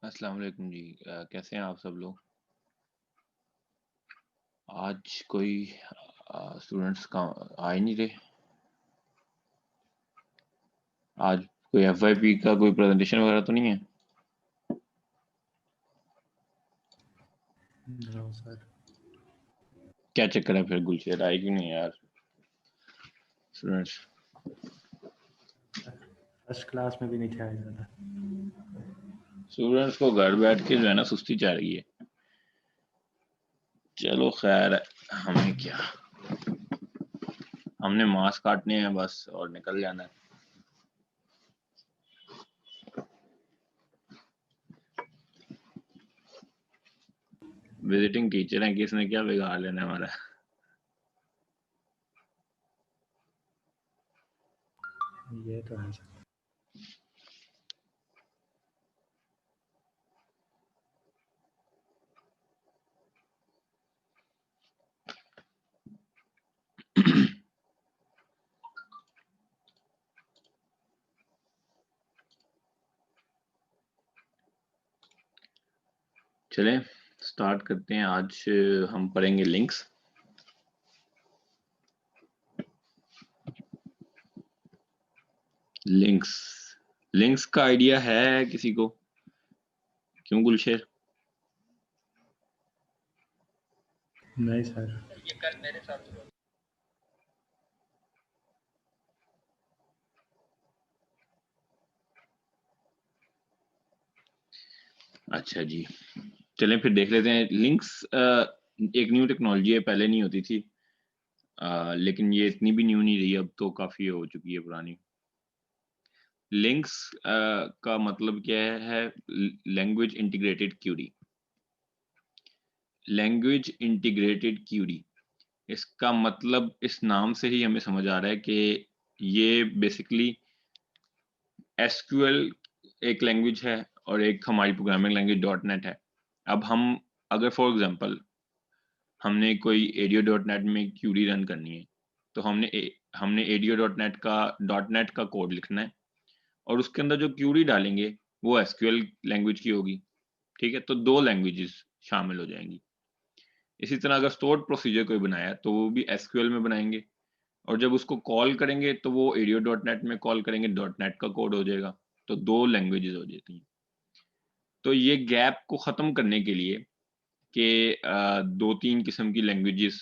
अस्सलाम वालेकुम जी। कैसे हैं आप सब लोग? आज कोई स्टूडेंट्स का आ ही नहीं रहे। आज कोई एफवाईपी का कोई प्रेजेंटेशन वगैरह तो नहीं है? No sir. क्या चक्कर है फिर? गुलशेर आए क्यों नहीं यार स्टूडेंट्स? फर्स्ट क्लास में भी नहीं थे ज़्यादा। स्टूडेंट्स को घर बैठ के जो है ना सुस्ती चाह रही है। चलो खैर है, हमें क्या, हमने मांस काटने हैं बस और निकल जाना है। विजिटिंग टीचर है, किसने क्या बिगाड़ लेना है हमारा। ये तो है सर। चलें स्टार्ट करते हैं। आज हम पढ़ेंगे लिंक्स। लिंक्स लिंक्स का आइडिया है किसी को? क्यों गुलशेर? नहीं सर। ये कल मेरे साथ हुआ। अच्छा जी, चलें फिर देख लेते हैं। लिंक्स एक न्यू टेक्नोलॉजी है, पहले नहीं होती थी। लेकिन ये इतनी भी न्यू नहीं रही, अब तो काफी हो चुकी है पुरानी। लिंक्स का मतलब क्या है? Language integrated query. Language integrated query, इसका मतलब इस नाम से ही हमें समझ आ रहा है कि ये बेसिकली एसक्यूएल एक लैंग्वेज है और एक हमारी प्रोग्रामिंग लैंग्वेज डॉट नेट है। अब हम अगर फॉर एग्जांपल हमने कोई एडियो डॉट नेट में क्यूरी रन करनी है, तो हमने एडियो डॉट नेट का कोड लिखना है और उसके अंदर जो क्यूरी डालेंगे वो एसक्यूएल लैंग्वेज की होगी। ठीक है, तो दो लैंग्वेजेस शामिल हो जाएंगी। इसी तरह अगर स्टोर्ड प्रोसीजर कोई बनाया तो वो भी एसक्यूएल में बनाएंगे और जब उसको कॉल करेंगे तो वो एडियो डॉट नेट में कॉल करेंगे, डॉट नेट का कोड हो जाएगा। तो दो लैंग्वेजेस हो जाती हैं। तो ये गैप को ख़त्म करने के लिए कि दो तीन किस्म की लैंग्वेजेस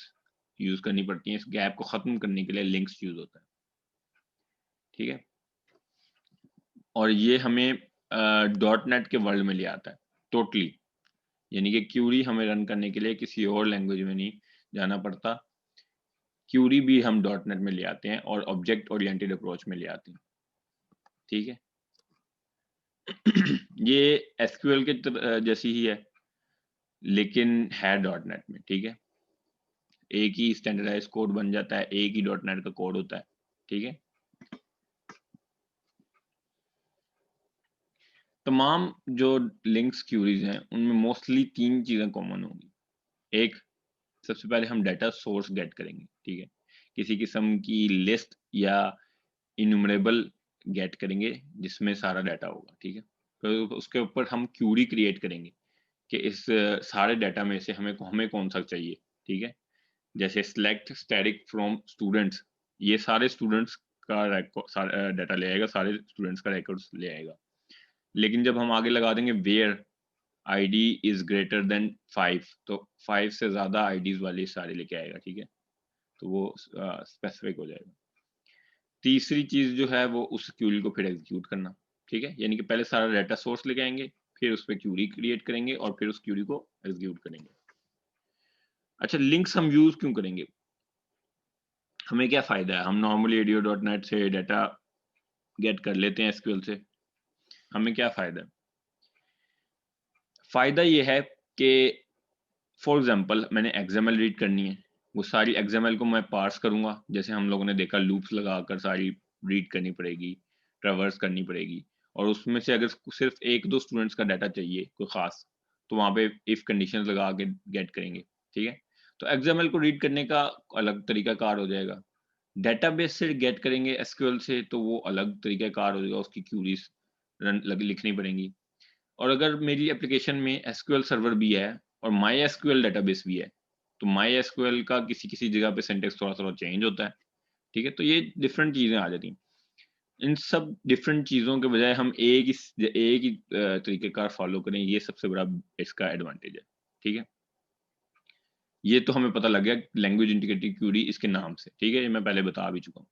यूज़ करनी पड़ती हैं, इस गैप को ख़त्म करने के लिए लिंक्स यूज़ होता है। ठीक है, और ये हमें डॉट नेट के वर्ल्ड में ले आता है टोटली। यानी कि क्यूरी हमें रन करने के लिए किसी और लैंग्वेज में नहीं जाना पड़ता। क्यूरी भी हम डॉट नेट में ले आते हैं और ऑब्जेक्ट ओरिएंटेड अप्रोच में ले आते हैं। ठीक है, ये एसक्यूएल के जैसी ही है लेकिन है डॉट नेट में। ठीक है, एक ही स्टैंडर्डाइज कोड बन जाता है, एक ही डॉट नेट का कोड होता है। ठीक है, तमाम जो लिंक्स क्यूरीज हैं उनमें मोस्टली तीन चीजें कॉमन होंगी। एक, सबसे पहले हम डाटा सोर्स गेट करेंगे। ठीक है, किसी किस्म की लिस्ट या इन्यूमरेबल गेट करेंगे जिसमें सारा डाटा होगा। ठीक है, तो उसके ऊपर हम क्यूरी क्रिएट करेंगे कि इस सारे डाटा में से हमें हमें कौन सा चाहिए। ठीक है, जैसे सिलेक्ट स्टैटिक फ्रॉम स्टूडेंट्स, ये सारे स्टूडेंट्स का डाटा ले आएगा, सारे स्टूडेंट्स का रिकॉर्ड्स ले आएगा। लेकिन जब हम आगे लगा देंगे where ID is greater than 5, तो 5 से ज्यादा आईडीज वाली सारे लेके आएगा। ठीक है, तो वो स्पेसिफिक हो जाएगा। तीसरी चीज जो है वो उस क्यूरी को फिर एग्जीक्यूट करना। ठीक है, यानी कि पहले सारा डाटा सोर्स लेके आएंगे, फिर उस पर क्यूरी क्रिएट करेंगे और फिर उस क्यूरी को एग्जीक्यूट करेंगे। अच्छा, लिंक्स हम यूज क्यों करेंगे? हमें क्या फायदा है? हम नॉर्मली एडियो डॉट नेट से डाटा गेट कर लेते हैं एसक्यूएल से, हमें क्या फायदा है? फायदा ये है कि फॉर एग्जांपल मैंने एक्सएमएल रीड करनी है, वो सारी एक्सएमएल को मैं पार्स करूंगा, जैसे हम लोगों ने देखा लूप्स लगाकर सारी रीड करनी पड़ेगी, ट्रैवर्स करनी पड़ेगी। और उसमें से अगर सिर्फ एक दो स्टूडेंट्स का डाटा चाहिए कोई खास, तो वहां पे इफ कंडीशंस लगा के गेट करेंगे। ठीक है, तो एक्सएमएल को रीड करने का अलग तरीका कार हो जाएगा। डेटाबेस से गेट करेंगे एसक्यूएल से, तो वो अलग तरीका कार हो जाएगा, उसकी क्यूरीज लिखनी पड़ेंगी। और अगर मेरी एप्लीकेशन में एसक्यूएल सर्वर भी है और माई एसक्यूएल डेटाबेस भी है, तो माई एसक्यूएल का किसी किसी जगह पे सिंटेक्स थोड़ा थोड़ा चेंज होता है, ठीक है। तो ये डिफरेंट चीजें आ जाती हैं। इन सब डिफरेंट चीजों के बजाय हम एक ही तरीके का फॉलो करें, ये सबसे बड़ा इसका एडवांटेज है, ठीक है। ये तो हमें पता लग गया लैंग्वेज इंटीग्रिटी क्यूरी इसके नाम से, ठीक है, ये मैं पहले बता भी चुका हूँ।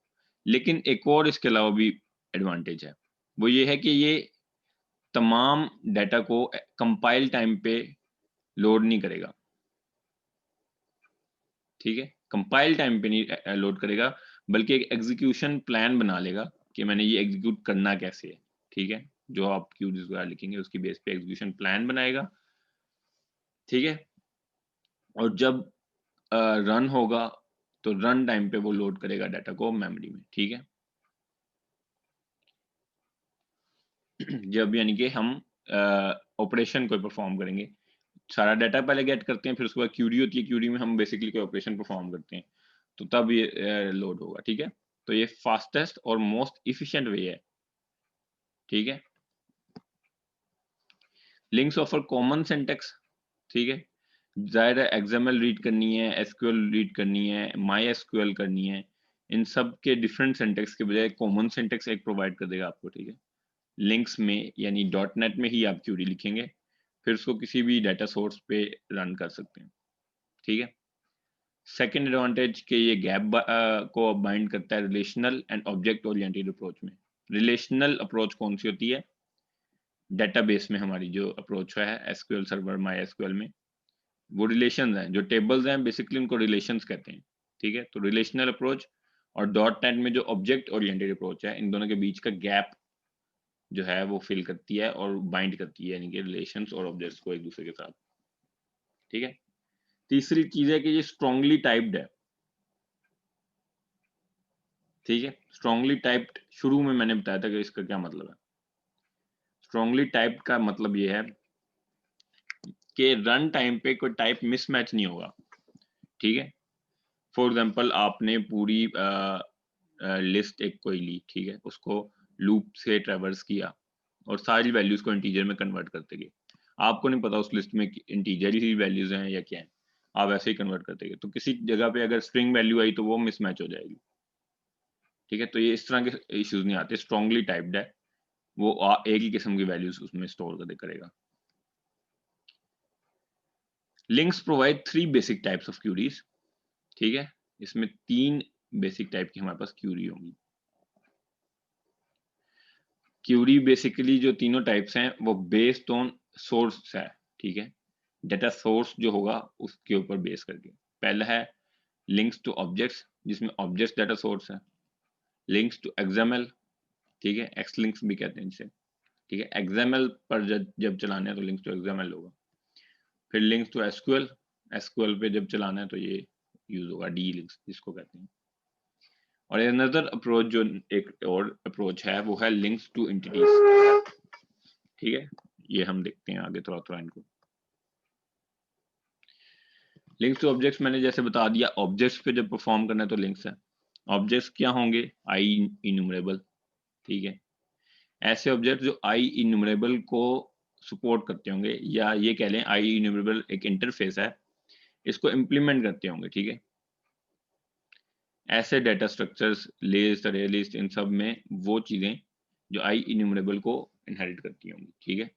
लेकिन एक और इसके अलावा भी एडवांटेज है, वो ये है कि ये तमाम डाटा को कंपाइल टाइम पे लोड नहीं करेगा, ठीक है। कंपाइल टाइम पे नहीं लोड करेगा, बल्कि एक एग्जीक्यूशन प्लान बना लेगा कि मैंने ये एग्जीक्यूट करना कैसे है, ठीक है। जो आप क्यूरीज वगैरह लिखेंगे उसकी बेस पे एग्जीक्यूशन प्लान बनाएगा, ठीक है। और जब रन होगा तो रन टाइम पे वो लोड करेगा डाटा को मेमोरी में, ठीक है। जब यानी कि हम ऑपरेशन को परफॉर्म करेंगे, सारा डाटा पहले गेट करते हैं, फिर उसके बाद क्यूरी होती है, क्यूरी में हम बेसिकली कोई ऑपरेशन परफॉर्म करते हैं, तो तब ये लोड होगा, ठीक है। तो ये फास्टेस्ट और मोस्ट इफिशिएंट वे है, ठीक है। लिंक्स ऑफर कॉमन सिंटेक्स, ठीक है। जाहिर है एक्सएमएल रीड करनी है, एसक्यूएल रीड करनी है, माई एसक्यूएल करनी है, इन सब के डिफरेंट सिंटेक्स के बजाय कॉमन सिंटेक्स एक प्रोवाइड कर देगा आपको, ठीक है। लिंक्स में यानी डॉट नेट में ही आप क्यूरी लिखेंगे, फिर उसको किसी भी डाटा सोर्स पे रन कर सकते हैं, ठीक है। सेकेंड एडवांटेज के ये गैप को बाइंड करता है relational and object oriented approach में। रिलेशनल अप्रोच कौन सी होती है? डेटाबेस में हमारी जो अप्रोच है एसक्यूएल सर्वर माई एसक्यूएल में, वो रिलेशंस हैं, जो टेबल्स हैं बेसिकली उनको रिलेशंस कहते हैं, ठीक है। तो रिलेशनल अप्रोच और डॉट नेट में जो ऑब्जेक्ट ओरिएंटेड अप्रोच है, इन दोनों के बीच का गैप जो है वो फिल करती है और बाइंड करती है, यानी कि रिलेशंस और ऑब्जेक्ट्स को एक दूसरे के साथ, ठीक है। तीसरी चीज है कि ये स्ट्रांगली टाइप्ड है, ठीक है। स्ट्रांगली टाइप्ड शुरू में मैंने बताया था कि इसका क्या मतलब है। स्ट्रांगली टाइप्ड का मतलब ये है कि रन टाइम पे कोई टाइप मिसमैच नहीं होगा, ठीक है। फॉर एग्जांपल आपने पूरी लिस्ट एक कोई ली, ठीक है, उसको लूप से ट्रैवर्स किया और सारी वैल्यूज को इंटीजर में कन्वर्ट करते गए। आपको नहीं पता उस लिस्ट में इंटीजर ही वैल्यूज हैं या क्या है, आप ऐसे ही कन्वर्ट करते गए, तो किसी जगह पे अगर स्ट्रिंग वैल्यू आई तो वो मिसमैच हो जाएगी, ठीक है। तो ये इस तरह के इश्यूज नहीं आते, स्ट्रांगली टाइप्ड है, वो एक ही किस्म की वैल्यूज उसमें स्टोर करेगा। LINQ provide 3 basic types of queries, ठीक है। इसमें 3 बेसिक टाइप की हमारे पास क्यूरी होंगी। क्यूरी बेसिकली जो तीनों टाइप्स हैं वो बेस्ड ऑन सोर्स है, ठीक है। डाटा सोर्स जो होगा उसके ऊपर बेस करके। पहला है लिंक्स टू ऑब्जेक्ट्स, जिसमें ऑब्जेक्ट्स डाटा सोर्स है। लिंक्स टू एक्सएमएल, ठीक है, एक्स लिंक्स भी कहते हैं इसे, ठीक है। एक्सएमएल पर जब चलाना है तो लिंक्स टू एक्सएमएल होगा। फिर लिंक्स टू एसक्यूएल, एसक्यूएल पे जब चलाना है तो ये यूज होगा डी लिंक्स जिसको कहते हैं। और अनदर अप्रोच जो एक और अप्रोच है वो है लिंक्स टू एंटिटीज, ठीक है। ये हम देखते हैं आगे थोड़ा थोड़ा इनको। लिंक्स टू ऑब्जेक्ट्स मैंने जैसे बता दिया, ऑब्जेक्ट्स पे जब परफॉर्म करना है तो लिंक्स है। ऑब्जेक्ट्स क्या होंगे? आई इन्यूमरेबल, ठीक है। ऐसे ऑब्जेक्ट जो आई इन्यूमरेबल को सपोर्ट करते होंगे, या ये कह लें आई इन्यूमरेबल एक इंटरफेस है, इसको इम्प्लीमेंट करते होंगे, ठीक है। ऐसे डाटा स्ट्रक्चर्स, लिस्ट, अरे लिस्ट, इन सब में वो चीजें जो आई इन्यूमरेबल को इनहेरिट करती होंगी, ठीक है।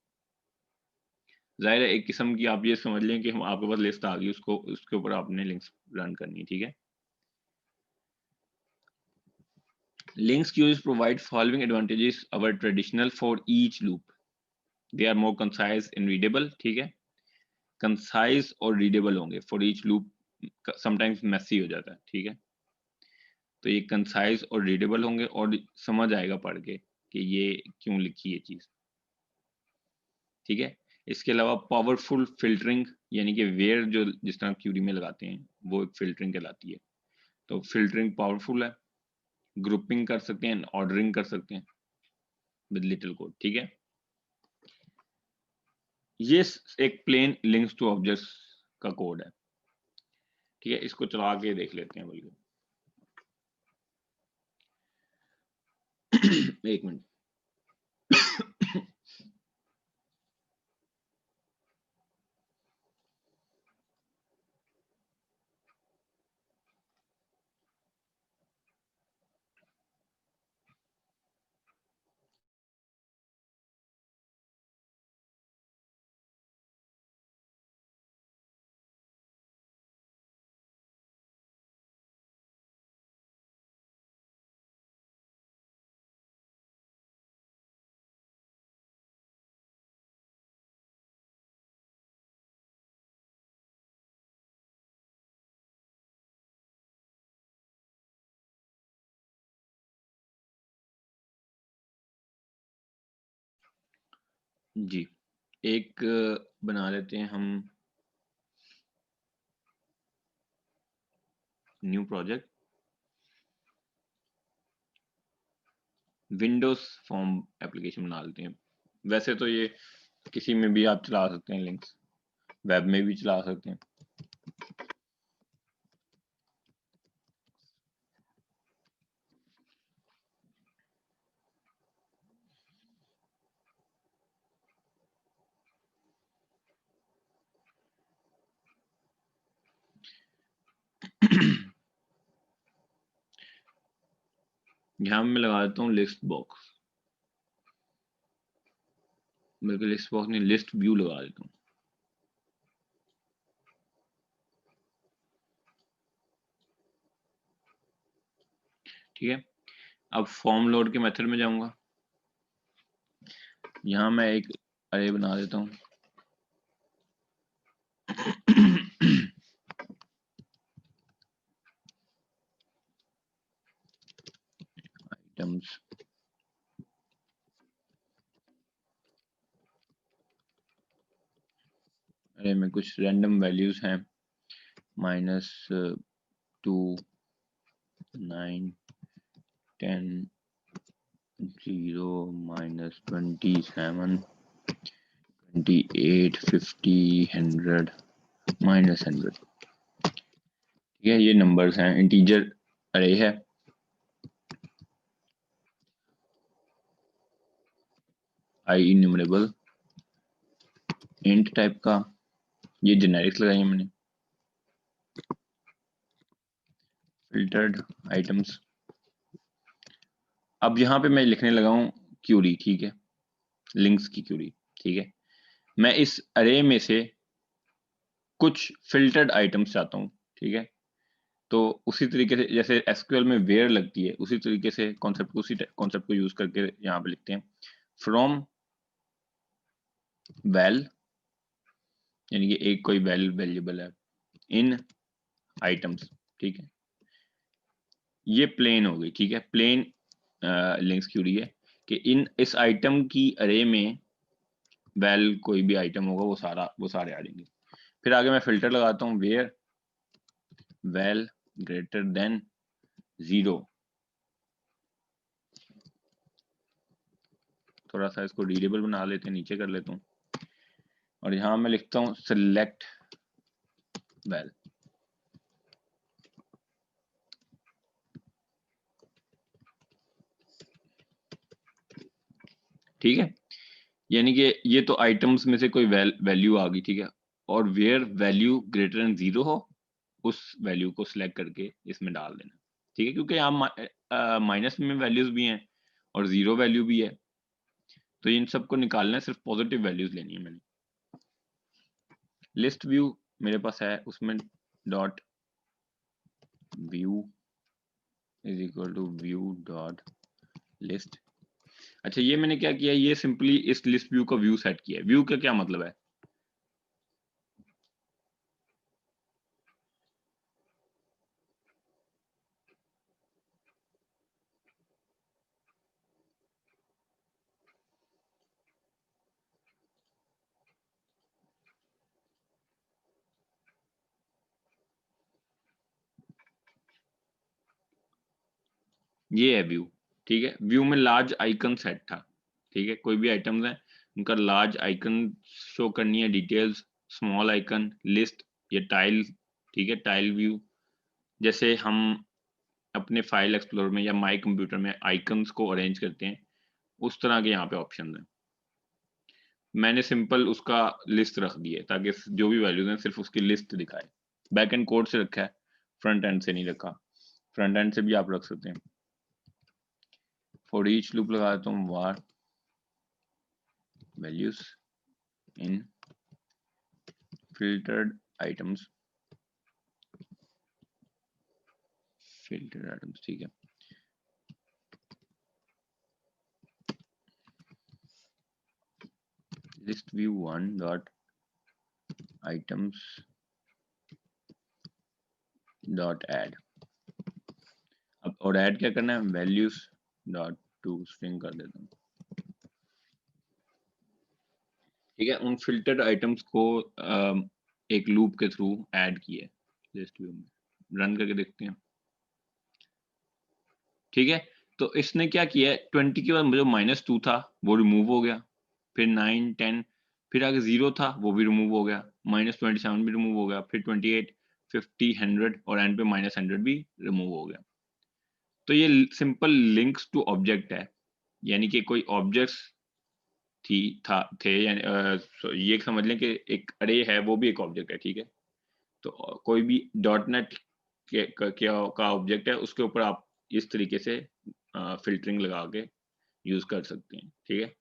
जाहिर है एक किस्म की आप ये समझ लें कि हम आपके पास लिस्ट आ गई, उसको उसके ऊपर आपने लिंक्स रन करनी है, ठीक है। Links queues provide following advantages over traditional for each loop. They are more concise and readable, ठीक है। concise और readable होंगे, for each loop sometimes messy हो जाता है, ठीक है। तो ये concise और readable होंगे और समझ आएगा पढ़ के कि ये क्यों लिखी है चीज, ठीक है। इसके अलावा पावरफुल फिल्टरिंग, यानी कि वेयर जो जिस तरह क्यूरी में लगाते हैं वो एक फिल्टरिंग कहलाती है, तो फिल्टरिंग पावरफुल है। ग्रुपिंग कर सकते हैं, ऑर्डरिंग कर सकते हैं विद लिटिल कोड, ठीक है। ये एक प्लेन लिंक्स टू ऑब्जेक्ट्स का कोड है, ठीक है। इसको चला के देख लेते हैं बल्कि एक मिनट। जी, एक बना लेते हैं हम new project, Windows form application बना लेते हैं। वैसे तो ये किसी में भी आप चला सकते हैं, लिंक्स वेब में भी चला सकते हैं। यहाँ मैं लगा देता हूँ लिस्ट बॉक्स, बल्कि लिस्ट बॉक्स नहीं, लिस्ट व्यू लगा देता हूँ। ठीक है, अब फॉर्म लोड के मेथड में जाऊंगा। यहाँ मैं एक अरे बना देता हूँ आइटम्स, अरे में कुछ रैंडम वैल्यूज हैं, -2, 9, 10, 0, -27, 28, 50, 100, -100। ठीक है, ये नंबर्स हैं, इंटीजर अरे है। आई इन्यूमरेबल इंट टाइप का, ये जेनेरिक्स लगाई है मैंने। फिल्टर्ड आइटम्स, अब यहाँ पे मैं लिखने लगा हूँ क्यूरी। ठीक है, लिंक्स की क्यूरी। ठीक है, मैं इस अरे में से कुछ फिल्टर्ड आइटम्स चाहता हूँ। ठीक है, तो उसी तरीके से जैसे एसक्यूएल में वेयर लगती है, उसी तरीके से कॉन्सेप्ट, उसी कॉन्सेप्ट को यूज करके यहाँ पे लिखते हैं फ्रॉम वैल, यानी कि एक कोई वैल वेरिएबल है, इन आइटम्स। ठीक है, ये प्लेन हो गई। ठीक है, प्लेन लिंक्स क्यूरी है कि इस आइटम की अरे में वैल कोई भी आइटम होगा वो सारे आ जाएंगे। फिर आगे मैं फिल्टर लगाता हूँ वेयर वैल ग्रेटर देन 0। थोड़ा सा इसको रीडेबल बना लेते हैं, नीचे कर लेता हूँ, और यहाँ मैं लिखता हूँ सिलेक्ट वैल। ठीक है, यानी कि ये तो आइटम्स में से कोई वैल्यू आ गई। ठीक है, और वेयर वैल्यू ग्रेटर देन 0 हो, उस वैल्यू को सिलेक्ट करके इसमें डाल देना। ठीक है, क्योंकि यहाँ माइनस में वैल्यूज भी हैं और 0 वैल्यू भी है, तो इन सबको निकालना है, सिर्फ पॉजिटिव वैल्यूज लेनी है मैंने। लिस्ट व्यू मेरे पास है, उसमें dot view is equal to view dot list. अच्छा, ये मैंने क्या किया, ये सिंपली इस लिस्ट व्यू का व्यू सेट किया है। व्यू का क्या मतलब है, ये है व्यू। ठीक है, व्यू में लार्ज आइकन सेट था। ठीक है, कोई भी आइटम्स हैं उनका लार्ज आइकन शो करनी है, डिटेल्स, स्मॉल आइकन, लिस्ट, या टाइल। ठीक है, टाइल व्यू, जैसे हम अपने फाइल एक्सप्लोर में या माई कंप्यूटर में आइकन्स को अरेंज करते हैं, उस तरह के यहाँ पे ऑप्शन हैं। मैंने सिंपल उसका लिस्ट रख दी है ताकि जो भी वैल्यूज हैं सिर्फ उसकी लिस्ट दिखाए। बैक एंड कोड से रखा है, फ्रंट एंड से नहीं रखा। फ्रंट एंड से भी आप रख सकते हैं। फॉर ईच लूप लगा देता हूँ var values in filtered items, filtered items। ठीक है, list view 1 dot items dot add। अब और ऐड क्या करना है, वैल्यूज डॉट टू स्ट्रिंग कर देता हूँ। ठीक है, उन फिल्टर्ड आइटम्स को एक लूप के थ्रू ऐड किया है लिस्ट व्यू में। रन करके देखते हैं। ठीक है, तो इसने क्या किया है, 20 के बाद जो -2 था वो रिमूव हो गया, फिर 9, 10, फिर आगे 0 था वो भी रिमूव हो गया, -27 भी रिमूव हो गया, फिर 28, 50, 100 और एंड पे -100 भी रिमूव हो गया। तो ये सिंपल लिंक्स टू ऑब्जेक्ट है, यानी कि कोई ऑब्जेक्ट्स थे, यानी ये समझ लें कि एक अरे है वो भी एक ऑब्जेक्ट है। ठीक है, तो कोई भी डॉट नेट का ऑब्जेक्ट है, उसके ऊपर आप इस तरीके से फिल्टरिंग लगा के यूज कर सकते हैं। ठीक है,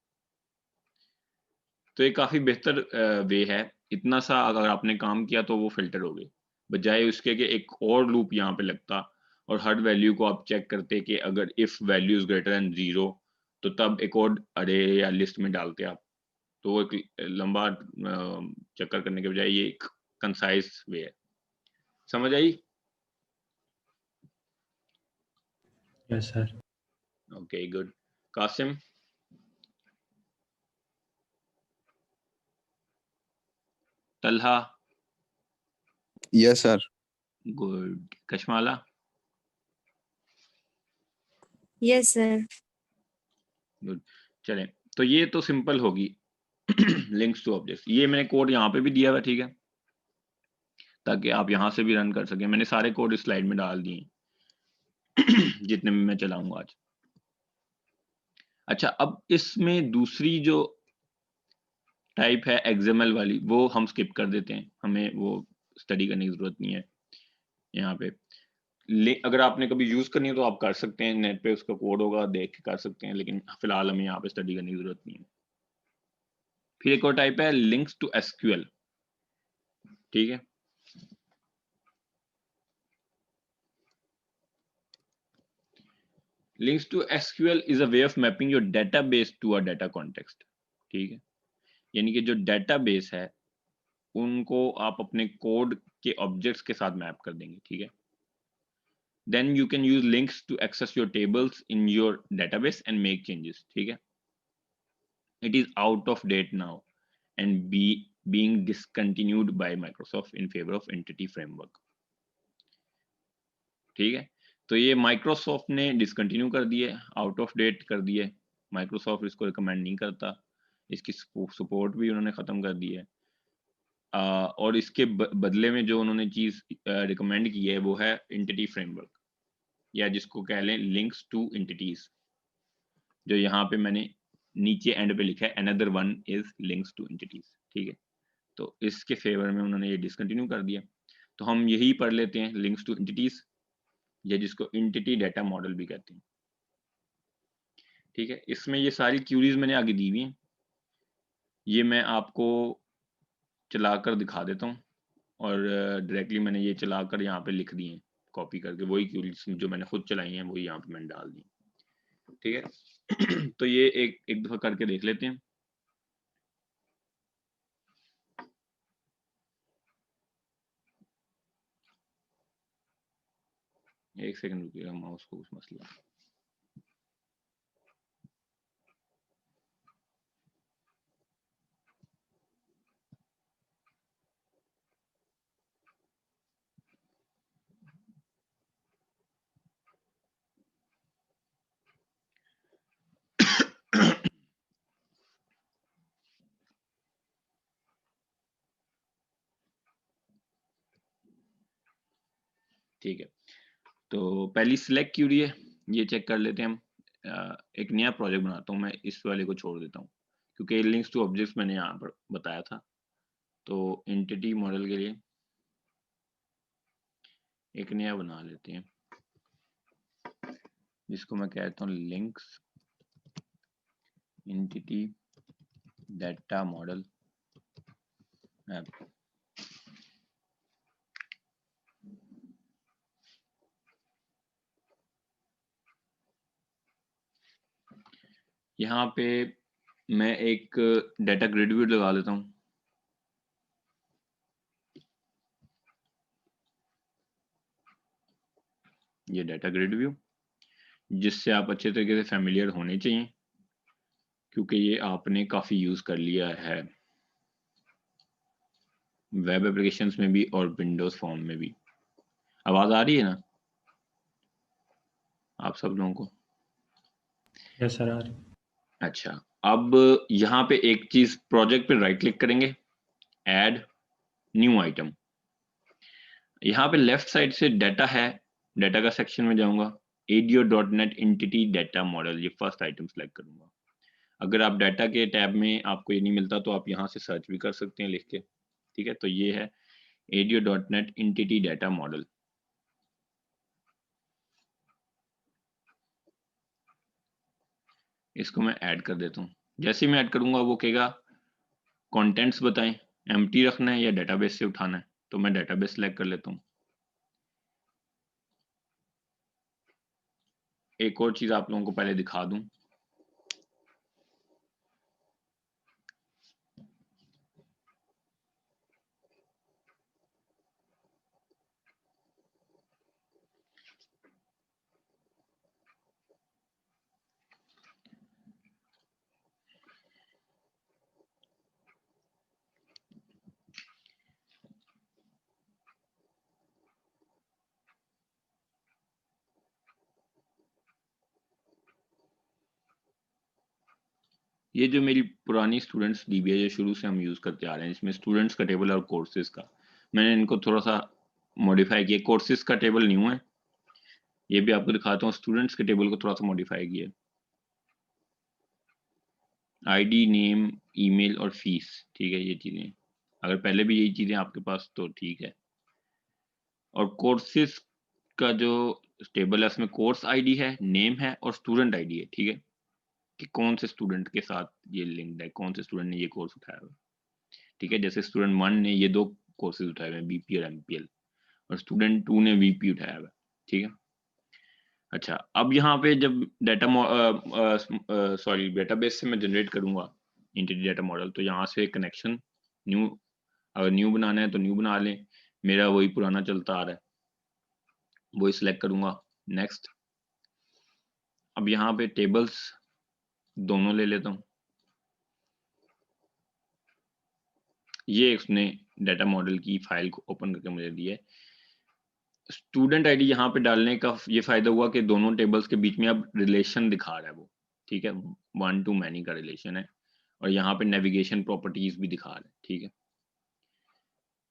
तो ये काफी बेहतर वे है। इतना सा अगर आपने काम किया तो वो फिल्टर हो गए, बजाय उसके कि एक और लूप यहाँ पे लगता और हर वैल्यू को आप चेक करते कि अगर if value is greater then 0 तो तब एक और अरे या लिस्ट में डालते आप। तो वो एक लंबा चक्कर करने के बजाय ये एक कंसाइज वे है। समझ आई? Yes sir. Okay, good. Qasim? Talha? Yes sir. Good. Kashmala? Yes sir. Good. चलें, तो ये तो सिंपल होगी लिंक्स टू ऑब्जेक्ट्स। ये मैंने कोड यहाँ पे भी दिया हुआ है, ठीक है, ताकि आप यहाँ से भी रन कर सकें। मैंने सारे कोड इस स्लाइड में डाल दिए जितने में मैं चलाऊंगा आज। अच्छा, अब इसमें दूसरी जो टाइप है एक्सएमएल वाली, वो हम स्किप कर देते हैं, हमें वो स्टडी करने की जरूरत नहीं है यहाँ पे। अगर आपने कभी यूज करनी है तो आप कर सकते हैं, नेट पे उसका कोड होगा, देख के कर सकते हैं, लेकिन फिलहाल हमें यहाँ पे स्टडी करने की जरूरत नहीं है। फिर एक और टाइप है लिंक्स टू एसक्यूएल। ठीक है, LINQ to SQL is a way of mapping your database to a data context. ठीक है, यानी कि जो डेटाबेस है उनको आप अपने कोड के ऑब्जेक्ट्स के साथ मैप कर देंगे। ठीक है, then you can use links to access your tables in your database and make changes. ठीक है, it is out of date now and being discontinued by Microsoft in favor of entity framework. ठीक है, तो ये Microsoft ने discontinue कर दिए, out of date कर दिए। माइक्रोसॉफ्ट इसको रिकमेंड नहीं करता, इसकी सपोर्ट भी उन्होंने खत्म कर दी है। और इसके बदले में जो उन्होंने चीज रिकमेंड की है वो है एंटिटी फ्रेमवर्क, या जिसको कह लें लिंक्स टू एंटिटीज, जो यहाँ पे मैंने नीचे एंड पे लिखा है another one is links two entities. ठीक है, तो इसके फेवर में उन्होंने ये डिसकंटिन्यू कर दिया। तो हम यही पढ़ लेते हैं, लिंक्स टू एंटिटीज, या जिसको एंटिटी डाटा मॉडल भी कहते हैं। ठीक है, इसमें ये सारी क्यूरीज मैंने आगे दी हुई हैं, ये मैं आपको चलाकर दिखा देता हूँ, और डायरेक्टली मैंने ये चलाकर यहाँ पे लिख दिए हैं, कॉपी करके वही क्यूरीज जो मैंने खुद चलाई हैं वही यहाँ पे मैंने डाल दी। ठीक है तो ये एक दफा करके देख लेते हैं। एक सेकंड रुकिएगा, माउस को कुछ मसला। ठीक है, तो पहली सिलेक्ट क्यूरी है, ये चेक कर लेते हैं हम। एक नया प्रोजेक्ट बनाता हूँ मैं, इस वाले को छोड़ देता हूँ क्योंकि लिंक्स टू ऑब्जेक्ट्स मैंने यहाँ पर बताया था। तो एंटिटी मॉडल के लिए एक नया बना लेते हैं, जिसको मैं कहता हूँ links entity data model app. यहाँ पे मैं एक डाटा ग्रिड व्यू लगा लेता हूँ। ये डाटा ग्रिड व्यू, जिससे आप अच्छे तरीके से फैमिलियर होने चाहिए, क्योंकि ये आपने काफ़ी यूज़ कर लिया है वेब एप्लीकेशंस में भी और विंडोज फॉर्म में भी। आवाज आ रही है ना आप सब लोगों को? यस सर, आ रही। अच्छा, अब यहाँ पे एक चीज, प्रोजेक्ट पे राइट क्लिक करेंगे, ऐड न्यू आइटम। यहाँ पे लेफ्ट साइड से डाटा है, डाटा का सेक्शन में जाऊंगा, ADO.NET एंटिटी डाटा मॉडल, ये फर्स्ट आइटम सेलेक्ट करूंगा। अगर आप डाटा के टैब में आपको ये नहीं मिलता तो आप यहाँ से सर्च भी कर सकते हैं लिख के, ठीक है। तो ये है ADO.NET एंटिटी डाटा मॉडल। इसको मैं ऐड कर देता हूँ। जैसे ही मैं ऐड करूंगा वो कहेगा कंटेंट्स बताएं, एम्प्टी रखना है या डेटाबेस से उठाना है, तो मैं डेटाबेस सेलेक्ट कर लेता हूँ। एक और चीज आप लोगों को पहले दिखा दूं, ये जो मेरी पुरानी स्टूडेंट्स डीबी है, जो शुरू से हम यूज करते आ रहे हैं, इसमें स्टूडेंट्स का टेबल और कोर्सेज का, मैंने इनको थोड़ा सा मॉडिफाई किया। कोर्सेज का टेबल न्यू है, ये भी आपको दिखाता हूँ। स्टूडेंट्स के टेबल को थोड़ा सा मॉडिफाई किया, आईडी, नेम, ईमेल और फीस, ठीक है। ये चीजें अगर पहले भी यही चीजें आपके पास तो ठीक है। और कोर्सेज का जो टेबल है उसमें कोर्स आईडी है, नेम है और स्टूडेंट आईडी है, ठीक है, कि कौन से स्टूडेंट के साथ ये लिंक्ड है, कौन से स्टूडेंट ने ये कोर्स उठाया हुआ है, ठीक है। जैसे स्टूडेंट 1 ने ये 2 कोर्सेज उठाए हुए हैं, बीपी और एमपीएल, और स्टूडेंट 2 ने वीपी उठाया हुआ है, ठीक है। अच्छा, अब यहाँ पे जब डाटा सॉरी डेटाबेस से मैं जनरेट करूंगा एंटिटी डाटा मॉडल, तो यहाँ से कनेक्शन न्यू, अगर न्यू बनाना है तो न्यू बना लें, मेरा वही पुराना चलता आ रहा है, वही सिलेक्ट करूंगा, नेक्स्ट। अब यहाँ पे टेबल्स दोनों ले लेता हूँ, ये उसने डाटा मॉडल की फाइल को ओपन करके मुझे दी है। स्टूडेंट आईडी यहाँ पे डालने का ये फायदा हुआ कि दोनों टेबल्स के बीच में अब रिलेशन दिखा रहा है वो, ठीक है, 1 to many का रिलेशन है, और यहाँ पे नेविगेशन प्रॉपर्टीज भी दिखा रहा है, ठीक है।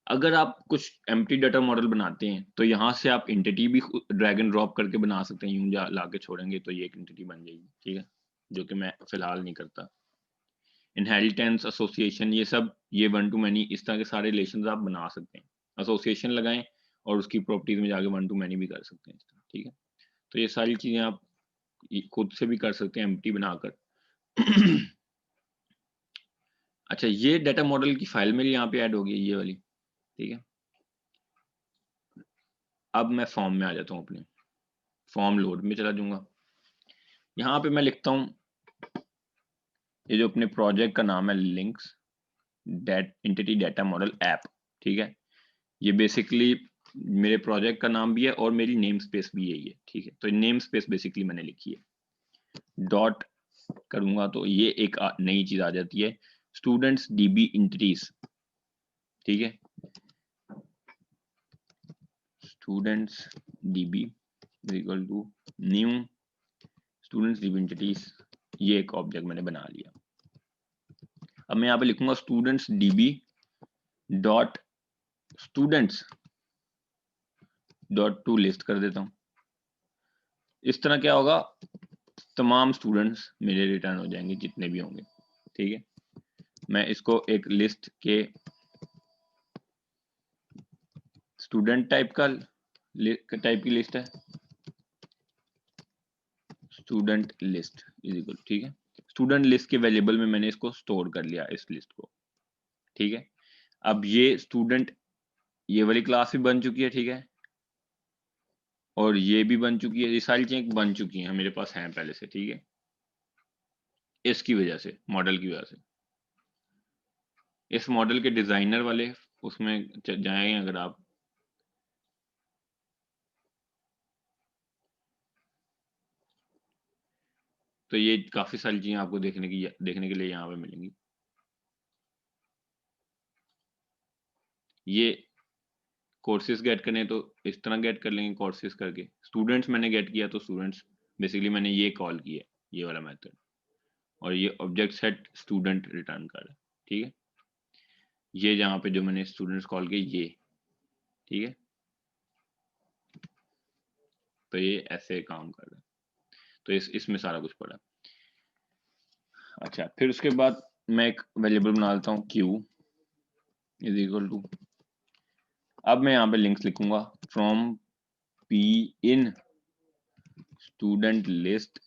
अगर आप कुछ एम्प्टी डाटा मॉडल बनाते हैं तो यहाँ से आप एंटिटी भी ड्रैग एंड ड्रॉप करके बना सकते हैं, यूं ला के छोड़ेंगे तो ये एक एंटिटी बन जाएगी, ठीक है, जो कि मैं फिलहाल नहीं करता। इनहेरिटेंस, एसोसिएशन, ये सब, ये 1 to many, इस तरह के सारे रिलेशंस आप बना सकते हैं। एसोसिएशन लगाएं और उसकी प्रॉपर्टीज में जाके 1 to many भी कर सकते हैं इस तरह, ठीक है। तो ये सारी चीजें आप खुद से भी कर सकते हैं एम्प्टी बनाकर। अच्छा, ये डाटा मॉडल की फाइल मेरी यहाँ पे ऐड हो गई, ये वाली, ठीक है। अब मैं फॉर्म में आ जाता हूँ, अपने फॉर्म लोड में चला जाऊंगा। यहाँ पे मैं लिखता हूँ, ये जो अपने प्रोजेक्ट का नाम है, links entity data model app, ठीक है। ये बेसिकली मेरे प्रोजेक्ट का नाम भी है और मेरी नेम स्पेस भी यही है, ठीक है। तो नेम स्पेस बेसिकली मैंने लिखी है, डॉट करूंगा तो ये एक नई चीज आ जाती है, स्टूडेंट्स डीबी एंटिटीज, ठीक है। Students DB equal to new students DB entities, ये एक ऑब्जेक्ट मैंने बना लिया। अब मैं यहाँ पे लिखूंगा students dB dot students dot to list कर देता हूँ। इस तरह क्या होगा, तमाम स्टूडेंट्स मेरे रिटर्न हो जाएंगे जितने भी होंगे, ठीक है। मैं इसको एक लिस्ट के स्टूडेंट टाइप का टाइप की लिस्ट है, स्टूडेंट लिस्ट इज इक्वल, ठीक है। स्टूडेंट लिस्ट के वेरिएबल में मैंने इसको स्टोर कर लिया, इस लिस्ट को, ठीक है। अब ये स्टूडेंट, ये वाली क्लास भी बन चुकी है, ठीक है, और ये भी बन चुकी है, ये सारी चीजें बन चुकी हैं, मेरे पास हैं पहले से, ठीक है। इसकी वजह से, मॉडल की वजह से, इस मॉडल के डिजाइनर वाले उसमें जाएंगे अगर आप, तो ये काफी सारी चीजें आपको देखने के लिए यहाँ पे मिलेंगी। ये कोर्सेज गेट करने तो इस तरह गेट कर लेंगे कोर्सेज करके, स्टूडेंट्स मैंने गेट किया तो स्टूडेंट्स बेसिकली मैंने ये कॉल किया, ये वाला मेथड, और ये ऑब्जेक्ट सेट स्टूडेंट रिटर्न कर रहा है, ठीक है। ये जहाँ पे जो मैंने स्टूडेंट्स कॉल किए ये, ठीक है, तो ये ऐसे काम कर रहा है, तो इसमें सारा कुछ पड़ा। अच्छा, फिर उसके बाद मैं एक वेरिएबल बना लेता हूँ q इज इक्वल टू, अब मैं यहाँ पे लिंक्स लिखूंगा from p in student list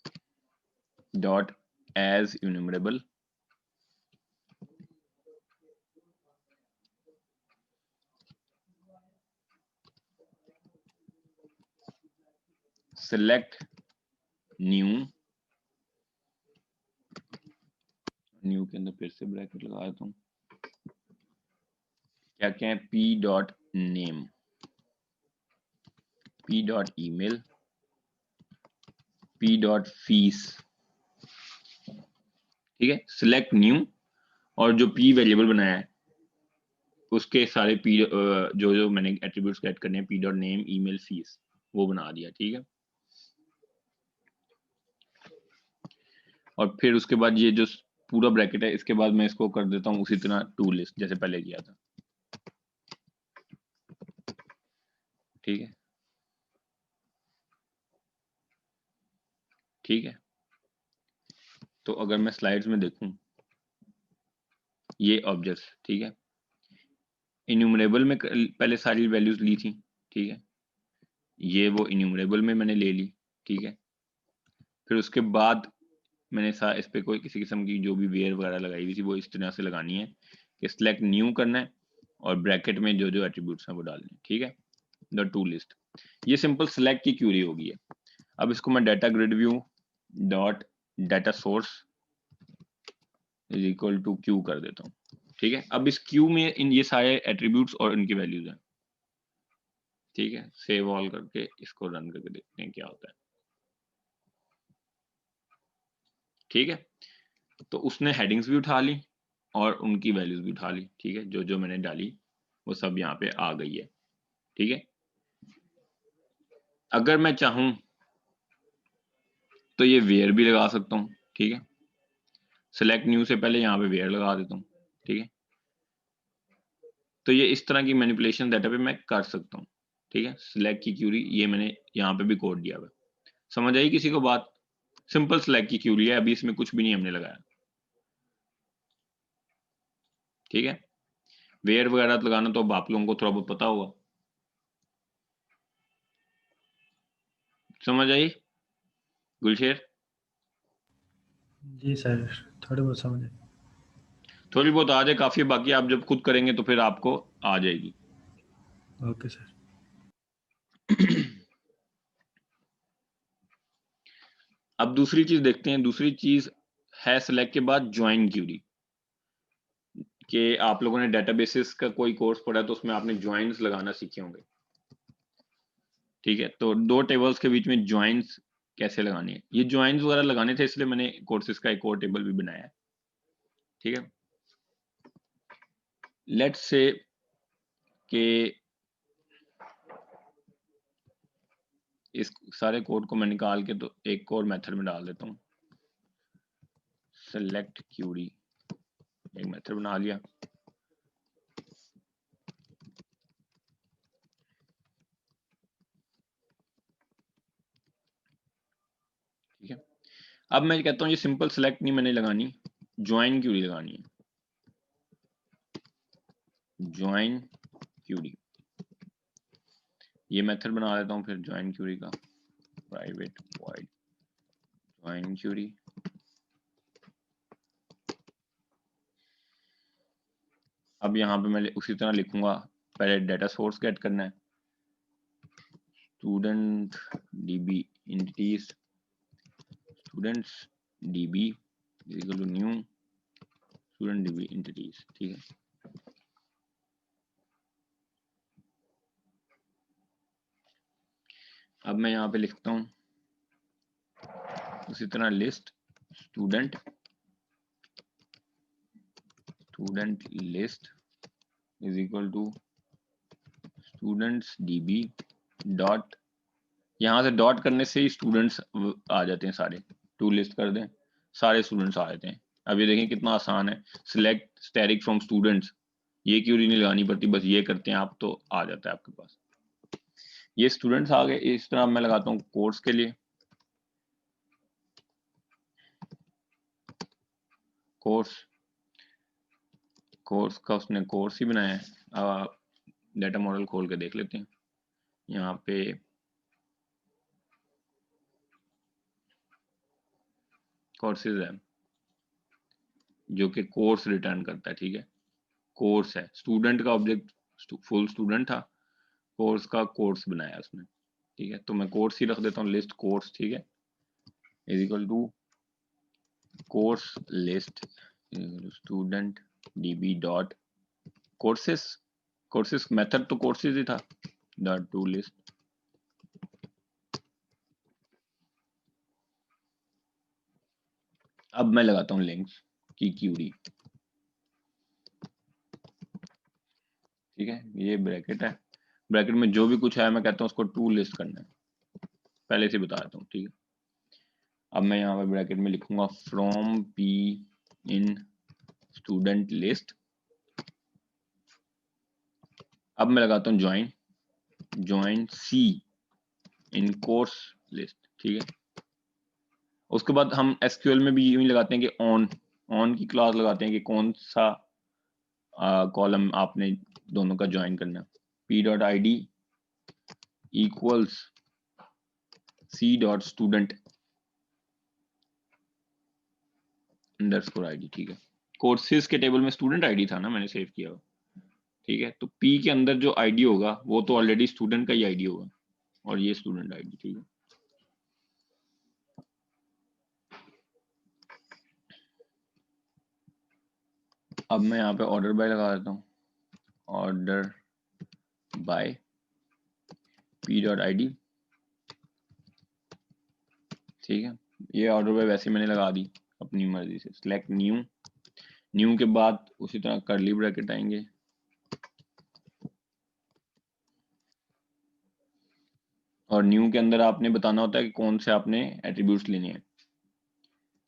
dot as enumerable select new के अंदर फिर से ब्रैकेट लगा देता हूँ, क्या क्या है, p dot name, p dot email, p dot fees, ठीक है। सिलेक्ट न्यू, और जो p वेरिएबल बनाया है उसके सारे p जो जो मैंने एट्रीब्यूट्स गेट करने हैं, p dot name, email, fees, वो बना दिया, ठीक है। और फिर उसके बाद ये जो पूरा ब्रैकेट है, इसके बाद मैं इसको कर देता हूँ उसी तरह टू लिस्ट जैसे पहले किया था, ठीक है, ठीक है। तो अगर मैं स्लाइड्स में देखूं, ये ऑब्जेक्ट्स, ठीक है, इन्यूमरेबल में पहले सारी वैल्यूज ली थी, ठीक है, ये वो इन्यूमरेबल में मैंने ले ली, ठीक है। फिर उसके बाद मैंने इस पे कोई किसी किस्म की जो भी वेयर वगैरह लगाई हुई थी वो इस तरह से लगानी है कि सिलेक्ट न्यू करना है और ब्रैकेट में जो जो एट्रीब्यूट्स हैं वो डालने हैं, ठीक है, द टू लिस्ट। ये सिंपल सिलेक्ट की क्यूरी होगी है। अब इसको मैं data grid view dot data source is equal to Q कर देता हूँ, ठीक है। अब इस क्यू में इन ये सारे एट्रीब्यूट्स और इनकी वैल्यूज हैं, ठीक है। सेव ऑल करके इसको रन करके देखते हैं क्या होता है, ठीक है। तो उसने हेडिंग्स भी उठा ली और उनकी वैल्यूज भी उठा ली, ठीक है, जो जो मैंने डाली वो सब यहाँ पे आ गई है, ठीक है। अगर मैं चाहूं तो ये वेयर भी लगा सकता हूँ, ठीक है। सेलेक्ट न्यू से पहले यहाँ पे वेयर लगा देता हूँ, ठीक है। तो ये इस तरह की मैनिपुलेशन डाटा पे मैं कर सकता हूँ, ठीक है। सिलेक्ट की क्यूरी, ये मैंने यहाँ पे भी कोड दिया हुआ, समझ आई किसी को बात? सिंपल सिलेक्ट की क्यूरी है, अभी इसमें कुछ भी नहीं हमने लगाया, ठीक है। वेयर वगैरह लगाना तो अब आप लोगों को थोड़ा बहुत पता होगा, समझ आई गुलशेर? जी सर, थोड़ी बहुत समझे। थोड़ी बहुत आ जाए काफी, बाकी आप जब खुद करेंगे तो फिर आपको आ जाएगी। Okay sir. अब दूसरी चीज देखते हैं, दूसरी चीज है सिलेक्ट के बाद ज्वाइन क्यूरी, कि आप लोगों ने डेटाबेसेस का कोई कोर्स पढ़ा तो उसमें आपने ज्वाइंस लगाना सीखे होंगे, ठीक है। तो दो टेबल्स के बीच में ज्वाइंस कैसे लगानी है, ये ज्वाइंस वगैरह लगाने थे, इसलिए मैंने कोर्सेज का एक और टेबल भी बनाया है, ठीक है। लेट्स से कि इस सारे कोड को मैं निकाल के तो एक और मेथड में डाल देता हूँ, सेलेक्ट क्यूरी, एक मेथड बना लिया, ठीक है। अब मैं कहता हूँ ये सिंपल सेलेक्ट नहीं मैंने लगानी, ज्वाइन क्यूरी लगानी है, ज्वाइन क्यूरी, ये मेथड बना देता हूँ फिर ज्वाइन क्यूरी का, प्राइवेट वॉइड ज्वाइन क्यूरी। अब यहाँ पे मैं उसी तरह लिखूंगा, पहले डाटा सोर्स गेट करना है, student DB entities, students DB equal to new student DB entities, ठीक है। अब मैं यहाँ पे लिखता हूँ उसी तरह list student list is equal to students DB dot, यहाँ से डॉट करने से ही स्टूडेंट्स आ जाते हैं सारे, टू लिस्ट कर दें सारे स्टूडेंट्स आ जाते हैं। अब ये देखें कितना आसान है, सिलेक्ट स्टैटिक फ्रॉम स्टूडेंट्स, ये क्यूरी नहीं लगानी पड़ती, बस ये करते हैं आप तो आ जाता है आपके पास। ये स्टूडेंट्स आ गए। इस तरह मैं लगाता हूँ कोर्स के लिए, कोर्स का उसने कोर्स ही बनाया है। डाटा मॉडल खोल के देख लेते हैं। यहाँ पे कोर्सेज है जो कि कोर्स रिटर्न करता है, ठीक है, कोर्स है। स्टूडेंट का ऑब्जेक्ट फुल स्टूडेंट था, कोर्स का कोर्स बनाया उसने, ठीक है। तो मैं कोर्स ही रख देता हूँ, लिस्ट कोर्स, ठीक है, is equal to course list student DB dot courses method तो कोर्सेज ही था, डॉट टू लिस्ट। अब मैं लगाता हूँ लिंक्स की क्यूरी, ठीक है, ये ब्रैकेट है, ब्रैकेट में जो भी कुछ है मैं कहता हूँ उसको टू लिस्ट करना है, पहले से बता देता हूँ, ठीक है। अब मैं यहाँ पे ब्रैकेट में लिखूंगा from P in student list. अब मैं लगाता हूँ ज्वाइन C इन कोर्स लिस्ट, ठीक है। उसके बाद हम SQL में भी यूं ही लगाते हैं कि ऑन की क्लास लगाते हैं कि कौन सा कॉलम आपने दोनों का ज्वाइन करना है। P.id equals C.student underscore ID, ठीक है। कोर्सेज के टेबल में स्टूडेंट ID था ना, मैंने सेव किया हुआ, ठीक है। तो P के अंदर जो ID होगा वो तो ऑलरेडी स्टूडेंट का ही ID होगा, और ये स्टूडेंट ID, ठीक है। अब मैं यहाँ पे ऑर्डर बाय लगा देता हूँ, ऑर्डर बाय P.id, ठीक है। ये ऑर्डर बाय वैसे मैंने लगा दी अपनी मर्जी से। सिलेक्ट न्यू के बाद उसी तरह कर्ली ब्रैकेट आएंगे, और न्यू के अंदर आपने बताना होता है कि कौन से आपने एट्रीब्यूट्स लेने हैं।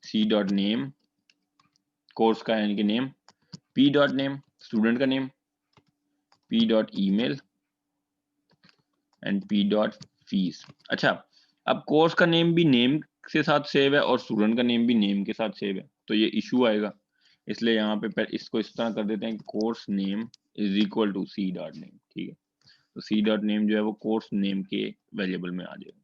C.name कोर्स का यानी कि नेम, P.name स्टूडेंट का नेम, P.email एंड P.fees। अच्छा, अब कोर्स का नेम भी नेम के साथ सेव है और स्टूडेंट का नेम भी नेम के साथ सेव है, तो ये इशू आएगा, इसलिए यहाँ पे इसको इस तरह कर देते हैं, course name is equal to C.name, ठीक है। तो C.name जो है वो कोर्स नेम के वेरिएबल में आ जाएगा।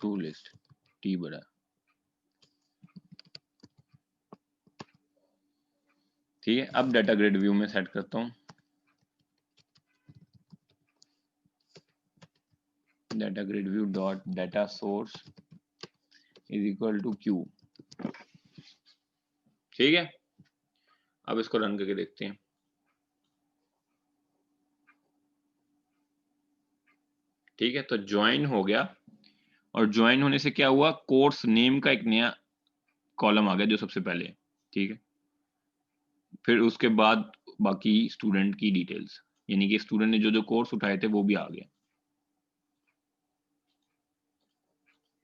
टू लिस्ट T बड़ा, ठीक है। अब डाटा ग्रिड व्यू में सेट करता हूँ, data grid view dot data source is equal to Q, ठीक है। अब इसको रन करके देखते हैं, ठीक है। तो ज्वाइन हो गया, और ज्वाइन होने से क्या हुआ, कोर्स नेम का एक नया कॉलम आ गया जो सबसे पहले है, ठीक है। फिर उसके बाद बाकी स्टूडेंट की डिटेल्स, यानी कि स्टूडेंट ने जो जो कोर्स उठाए थे वो भी आ गया,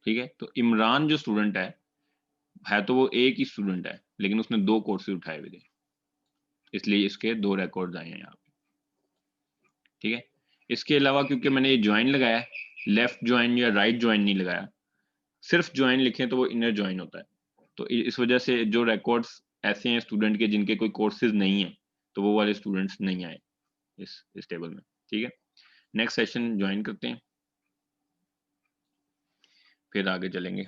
ठीक है। तो इमरान जो स्टूडेंट है तो वो एक ही स्टूडेंट है, लेकिन उसने दो कोर्सेज उठाए हुए थे, इसलिए इसके दो रिकॉर्ड्स आए हैं यहाँ पे, ठीक है। इसके अलावा क्योंकि मैंने ये ज्वाइन लगाया, लेफ्ट ज्वाइन या राइट ज्वाइन नहीं लगाया, सिर्फ ज्वाइन लिखें तो वो इनर ज्वाइन होता है, तो इस वजह से जो रिकॉर्ड्स ऐसे हैं स्टूडेंट के जिनके कोई कोर्सेज नहीं है, तो वो वाले स्टूडेंट्स नहीं आए इस टेबल में, ठीक है। नेक्स्ट सेशन ज्वाइन करते हैं, फिर आगे चलेंगे।